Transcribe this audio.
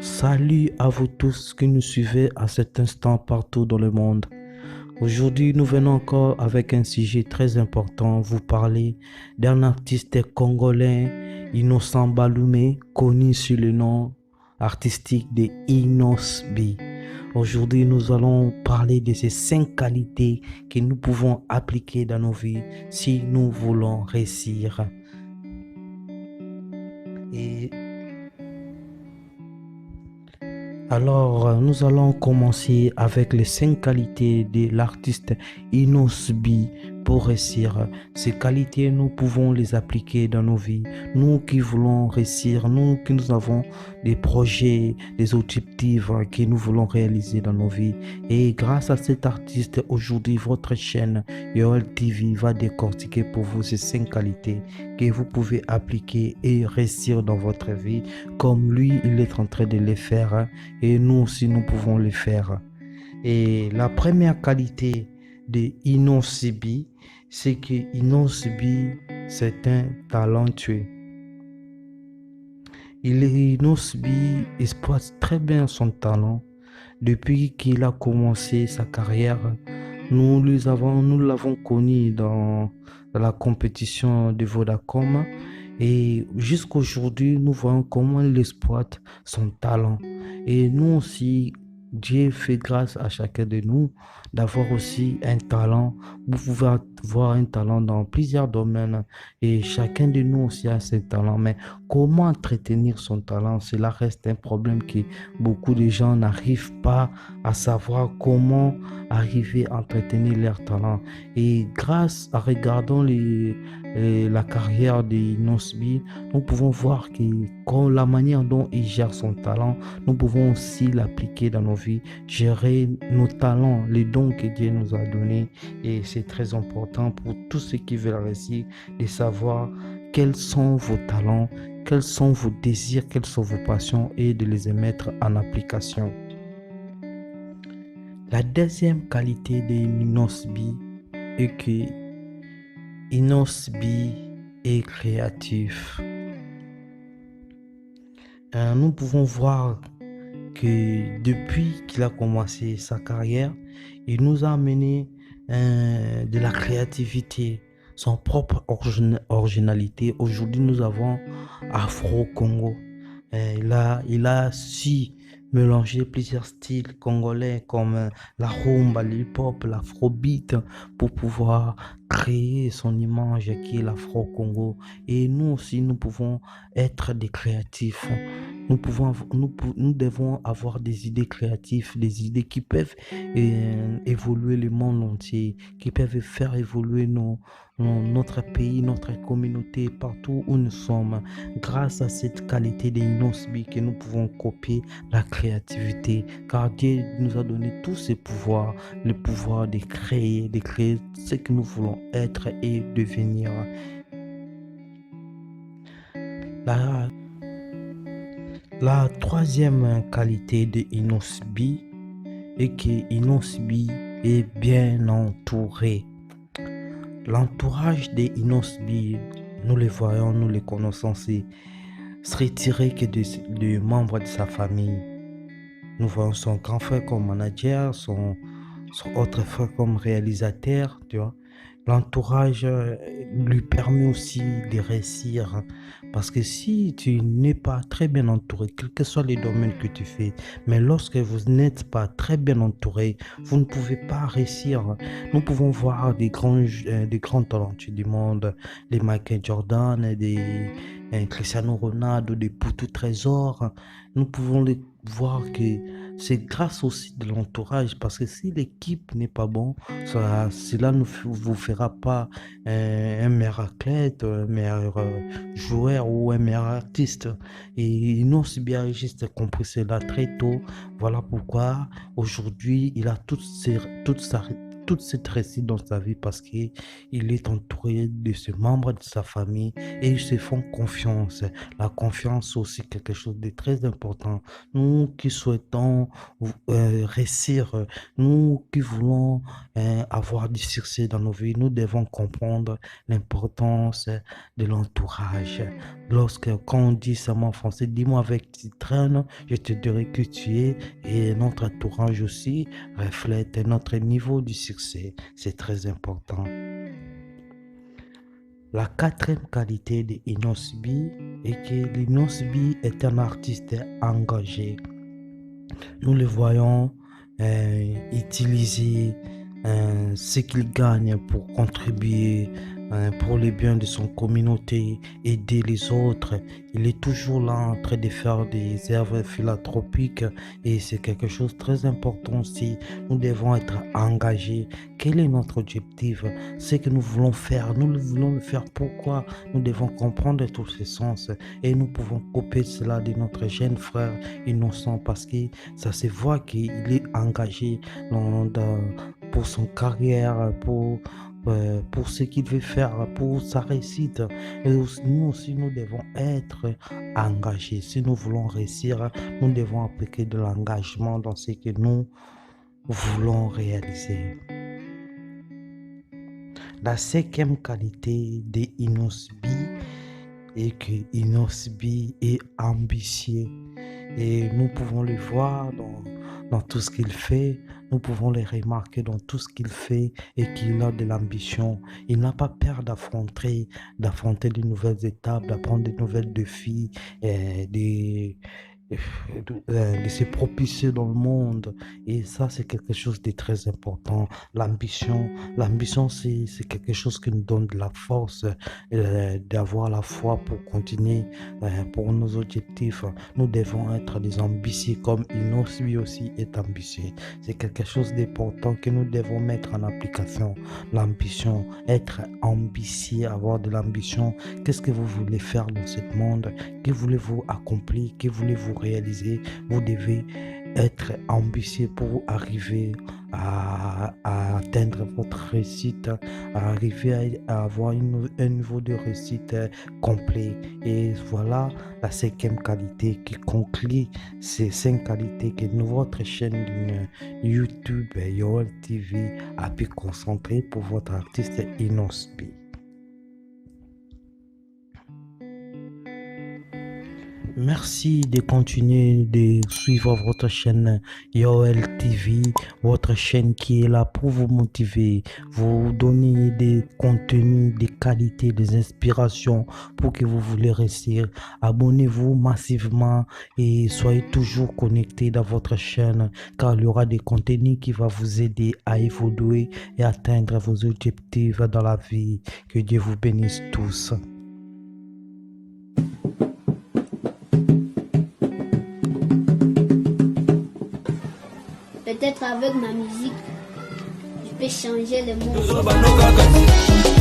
Salut à vous tous qui nous suivez à cet instant partout dans le monde. Aujourd'hui, nous venons encore avec un sujet très important, vous parler d'un artiste congolais, Innocent Baloumé, connu sous le nom artistique de Inos B. Aujourd'hui, nous allons parler de ces 5 qualités que nous pouvons appliquer dans nos vies si nous voulons réussir. Et Alors, nous allons commencer avec les 5 qualités de l'artiste Inos B pour réussir. Ces qualités, nous pouvons les appliquer dans nos vies. Nous qui voulons réussir, nous qui nous avons des projets, des objectifs que nous voulons réaliser dans nos vies. Et grâce à cet artiste, aujourd'hui, votre chaîne Yoel TV va décortiquer pour vous ces 5 qualités que vous pouvez appliquer et réussir dans votre vie comme lui, il est en train de les faire et nous aussi, nous pouvons le faire. Et la première qualité de Inosibi, c'est que Inosibi, c'est un talentueux. Inosibi exploite très bien son talent. Depuis qu'il a commencé sa carrière, nous l'avons connu dans la compétition de Vodacom et jusqu'aujourd'hui, nous voyons comment il exploite son talent. Et nous aussi, Dieu fait grâce à chacun de nous d'avoir aussi un talent. Vous pouvez avoir un talent dans plusieurs domaines et chacun de nous aussi a ses talents. Mais comment entretenir son talent, cela reste un problème que beaucoup de gens n'arrivent pas à savoir comment arriver à entretenir leur talent. Et grâce à regardant la carrière de Nosby, nous pouvons voir que la manière dont il gère son talent, nous pouvons aussi l'appliquer dans nos vies, gérer nos talents, les dons que Dieu nous a donnés. Et c'est très important pour tous ceux qui veulent réussir de savoir quels sont vos talents, quels sont vos désirs, quelles sont vos passions et de les mettre en application. La deuxième qualité de Inosbi est que Inosbi est créatif. Nous pouvons voir que depuis qu'il a commencé sa carrière, il nous a amené de la créativité, son propre originalité. Aujourd'hui, nous avons Afro-Congo. Il a su mélanger plusieurs styles congolais comme la rumba, l'hip-hop, l'afrobeat pour pouvoir créer son image qui est l'Afro-Congo. Et nous aussi, nous pouvons être des créatifs. Nous devons avoir des idées créatives, des idées qui peuvent évoluer le monde entier, qui peuvent faire évoluer notre pays, notre communauté, partout où nous sommes. Grâce à cette qualité d'Inosbi que nous pouvons copier la créativité, car Dieu nous a donné tous ces pouvoirs, le pouvoir de créer ce que nous voulons être et devenir. La troisième qualité de Inosbi est que Inosbi est bien entouré. L'entourage de Inosbi, nous le voyons, nous le connaissons, c'est retiré que de membres de sa famille. Nous voyons son grand frère comme manager, son autre frère comme réalisateur, tu vois. L'entourage lui permet aussi de réussir. Parce que si tu n'es pas très bien entouré, quel que soit les domaines que tu fais, mais lorsque vous n'êtes pas très bien entouré, vous ne pouvez pas réussir. Nous pouvons voir des grands talentueux du monde, des Michael Jordan, des Cristiano Ronaldo, des Poutou Trésor. Nous pouvons les voir que c'est grâce aussi de l'entourage, parce que si l'équipe n'est pas bon, cela ne vous fera pas un meilleur athlète, un meilleur joueur ou un meilleur artiste. Et non, si bien juste compris cela très tôt. Voilà pourquoi aujourd'hui il a toute sa toute cette réussite dans sa vie parce qu'il est entouré de ces membres de sa famille et ils se font confiance. La confiance aussi quelque chose de très important. Nous qui souhaitons réussir, nous qui voulons avoir du succès dans nos vies, nous devons comprendre l'importance de l'entourage. Quand on dit ça en français, dis-moi avec qui tu traînes, je te dirai que tu es, et notre entourage aussi reflète notre niveau du succès. C'est très important. La quatrième qualité de Inosbi est que l'Inosbi est un artiste engagé. Nous le voyons utiliser ce qu'il gagne pour contribuer pour le bien de son communauté, aider les autres. Il est toujours là en train de faire des œuvres philanthropiques et c'est quelque chose de très important aussi. Nous devons être engagés. Quel est notre objectif? Ce que nous voulons faire, nous voulons le faire pourquoi? Nous devons comprendre tous ces sens et nous pouvons copier cela de notre jeune frère innocent parce que ça se voit qu'il est engagé pour son carrière, pour ce qu'il veut faire, pour sa réussite. Et nous aussi, nous devons être engagés. Si nous voulons réussir, nous devons appliquer de l'engagement dans ce que nous voulons réaliser. La cinquième qualité de Inosbi est que Inosbi est ambitieux. Et nous pouvons le voir dans tout ce qu'il fait, nous pouvons le remarquer dans tout ce qu'il fait et qu'il a de l'ambition. Il n'a pas peur d'affronter de nouvelles étapes, d'apprendre de nouvelles défis, de se propulser dans le monde. Et ça, c'est quelque chose de très important. L'ambition, c'est quelque chose qui nous donne de la force, d'avoir la foi pour continuer pour nos objectifs. Nous devons être des ambitieux comme Inosbi aussi est ambitieux. C'est quelque chose d'important que nous devons mettre en application. L'ambition, être ambitieux, avoir de l'ambition. Qu'est-ce que vous voulez faire dans ce monde? Que voulez-vous accomplir? Que voulez-vous réaliser? Vous devez être ambitieux pour arriver à atteindre votre réussite, à arriver à avoir un niveau de réussite complet. Et voilà la cinquième qualité qui conclut ces 5 qualités que votre chaîne YouTube Yoel TV a pu concentrer pour votre artiste Inosbi. Merci de continuer de suivre votre chaîne Yoel TV, votre chaîne qui est là pour vous motiver, vous donner des contenus, des qualités, des inspirations pour que vous voulez réussir. Abonnez-vous massivement et soyez toujours connectés dans votre chaîne car il y aura des contenus qui vont vous aider à évoluer et atteindre vos objectifs dans la vie. Que Dieu vous bénisse tous. Peut-être avec ma musique, je peux changer le monde.